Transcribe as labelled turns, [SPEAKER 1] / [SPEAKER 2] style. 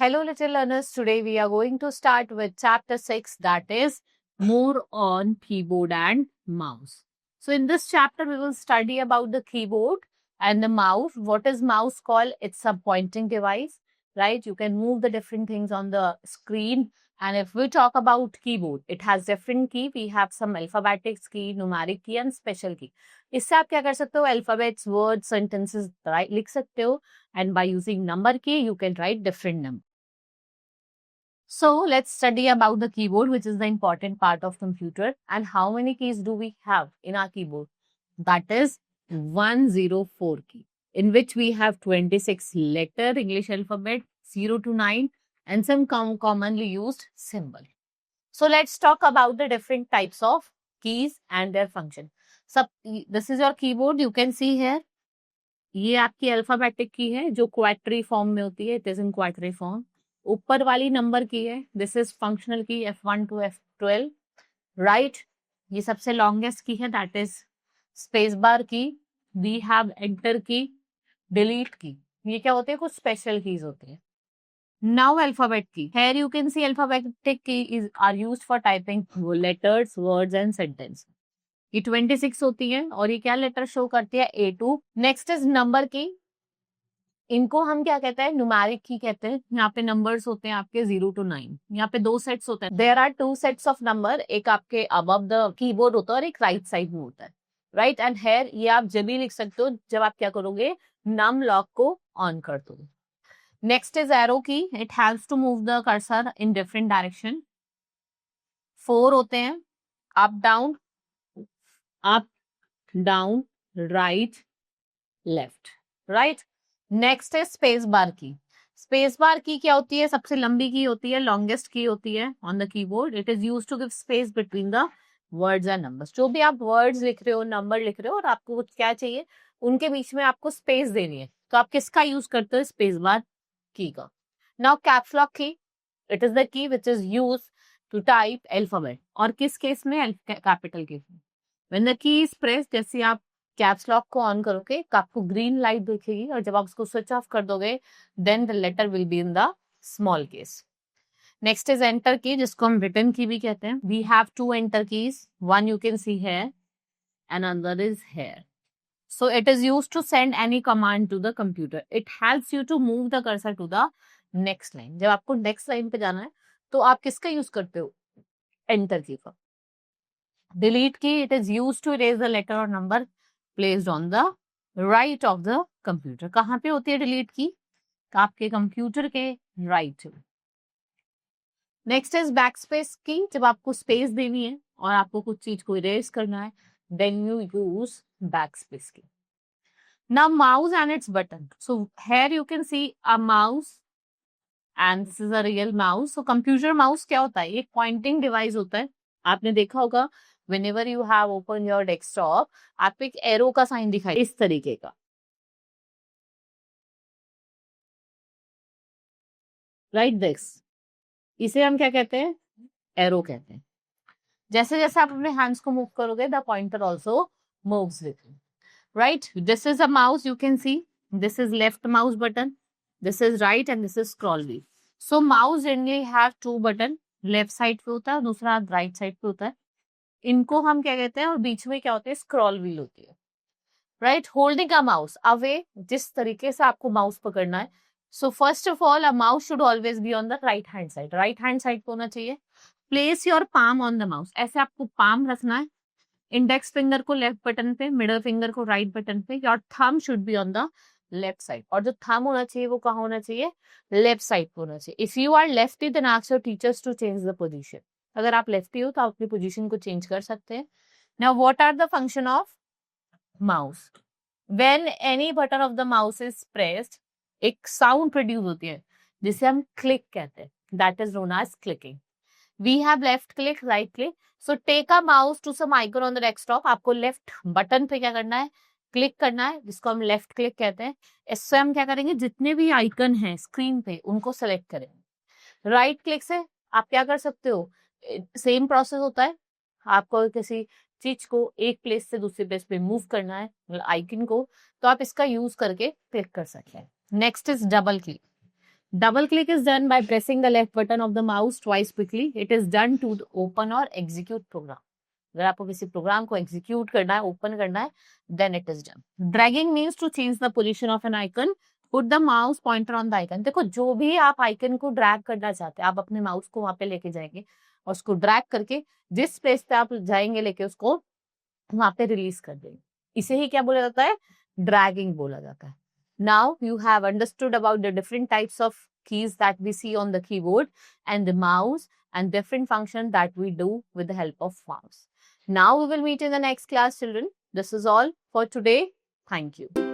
[SPEAKER 1] Hello little learners, today we are going to start with chapter 6, that is more on keyboard and mouse. So in this chapter we will study about the keyboard and the mouse. What is mouse called? It's a pointing device, right? You can move the different things on the screen. And if we talk about keyboard, it has different key. We have some alphabetic key, numeric key and special key. इससे आप क्या कर सकते हो? Alphabets, words, sentences लिख सकते हो. And by using number key, you can write different number. So let's study about the keyboard, which is the important part of computer. And how many keys do we have in our keyboard? That is 104 key, in which we have 26 letter English alphabet, 0 to 9, and some commonly used symbol. So let's talk about the different types of keys and their function. So this is your keyboard. You can see here. ये आपकी alphabetic की है जो क्वाट्री form में होती है. It is in क्वाट्री form. ऊपर वाली नंबर की है. दिस इज फंक्शनल की F1 to F12. राइट. ये सबसे लॉन्गेस्ट की है. दैट इज स्पेस बार की. वी हैव एंटर की, डिलीट की. ये क्या होते हैं? कुछ स्पेशल कीज होते हैं. Now alphabet key. Here you can see alphabetic key is are used for typing letters, words and sentence. ये 26 होती है और ये क्या लेटर शो करती है? A2. नेक्स्ट इज नंबर की. इनको हम क्या कहते हैं? न्यूमेरिक की कहते हैं. यहाँ पे नंबर्स होते हैं आपके 0 to 9. यहाँ पे 2 सेट्स होते हैं. There are 2 sets of number. एक आपके अबव द कीबोर्ड होता है और एक राइट साइड में होता है. राइट. एंड हेयर ये आप जब भी लिख सकते हो जब आप क्या करोगे? नम लॉक को ऑन कर दोगे. Next is arrow key. It helps to move the cursor in different direction. 4 होते हैं. Up down, up, down, right, left, right. Next है space bar key. Space bar की क्या होती है? सबसे लंबी की होती है, लॉन्गेस्ट की होती है on the keyboard. It is used to give space between the words and numbers. जो भी आप वर्ड्स लिख रहे हो, नंबर लिख रहे हो और आपको कुछ क्या चाहिए, उनके बीच में आपको स्पेस देनी है, तो आप किसका यूज करते हो? स्पेस बार की का. Now caps lock key. It is the key which is use to type alphabet. और किस केस में? कैपिटल केस में. When the key is pressed, जैसे आप कैप्स लॉक को ऑन करोगे तो आपको ग्रीन लाइट दिखेगी और जब आप उसको स्विच ऑफ कर दोगे then the letter will be in the small case. Next is enter key, जिसको हम रिटन की भी कहते हैं. We have 2 enter keys. One you can see here and another is here. So it is used to send any command to the computer. It helps you to move the cursor to the next line. जब आपको next line पे जाना है तो आप किसका use करते हो? एंटर की का. Delete key. It is used to erase the letter और number placed on the right of the computer. कहाँ पे होती है डिलीट की? आपके कंप्यूटर के right. Next is backspace key. जब आपको स्पेस देनी है और आपको कुछ चीज को इरेज करना है then you use backspace key. Now mouse and its button. So here you can see a mouse and this is a real mouse. So computer mouse क्या होता है? एक पॉइंटिंग डिवाइस होता है. आपने देखा होगा whenever you have opened your desktop, आपको एक एरो का साइन दिखाई इस तरीके का. राइट. दिस इसे हम क्या कहते हैं? एरो कहते हैं. जैसे जैसे आप अपने हैंड्स को मूव करोगे the pointer also moves with you. Right. This is a mouse. You can see this is left mouse button, this is right and this is scroll wheel. So mouse generally have 2 button. Left side पे होता है, दूसरा right side पे होता है. इनको हम क्या कहते हैं? और बीच में क्या होती है? स्क्रॉल व्हील होती है. Right. Holding a mouse away. जिस तरीके से आपको माउस पकड़ना है. So first of all a mouse should always be on the right hand side. Right hand side पे होना चाहिए. Place your palm on the mouse. ऐसे आपको पाम रखना है. इंडेक्स फिंगर को लेफ्ट बटन पे, मिडल फिंगर को राइट बटन पे. Your thumb should be on the left side. और जो थंब होना चाहिए वो कहाँ होना चाहिए? लेफ्ट साइड पे होना चाहिए. If you are lefty then ask your teachers to change the position. अगर आप लेफ्टी हो तो आप अपनी पोजीशन को चेंज कर सकते हैं. Now what are the function of mouse? When any button of the mouse is pressed, एक साउंड प्रोड्यूस होती है जिसे हम क्लिक कहते हैं. That is known as clicking. We have left click, right click. So take a mouse to some icon on the desktop. आपको left button पे क्या करना है? क्लिक करना है, जिसको हम लेफ्ट क्लिक कहते हैं. इससे हम क्या करेंगे? जितने भी आइकन हैं स्क्रीन पे उनको सेलेक्ट करेंगे. राइट क्लिक से आप क्या कर सकते हो? सेम प्रोसेस होता है. आपको किसी चीज को एक प्लेस से दूसरे प्लेस पे मूव करना है आइकन को, तो आप इसका यूज करके क्लिक कर सकते हैं. Next is double click. Double click is done by pressing the left button of the mouse twice quickly. It is done to open or execute program. अगर आपको किसी प्रोग्राम को एग्जीक्यूट करना है, ओपन करना है, then it is done. Dragging means to change the position of an icon. Put the mouse pointer on the icon. देखो जो भी आप आइकन को ड्रैग करना चाहते हैं, आप अपने माउस को वहां पे लेके जाएंगे और उसको ड्रैग करके जिस प्लेस पे आप जाएंगे लेके उसको वहां पे रिलीज कर देंगे. इसे ही क्या बोला जाता है? ड्रैगिंग बोला जाता है. Now you have understood about the different types of keys that we see on the keyboard and the mouse and different functions that we do with the help of mouse. Now we will meet in the next class, children. This is all for today. Thank you.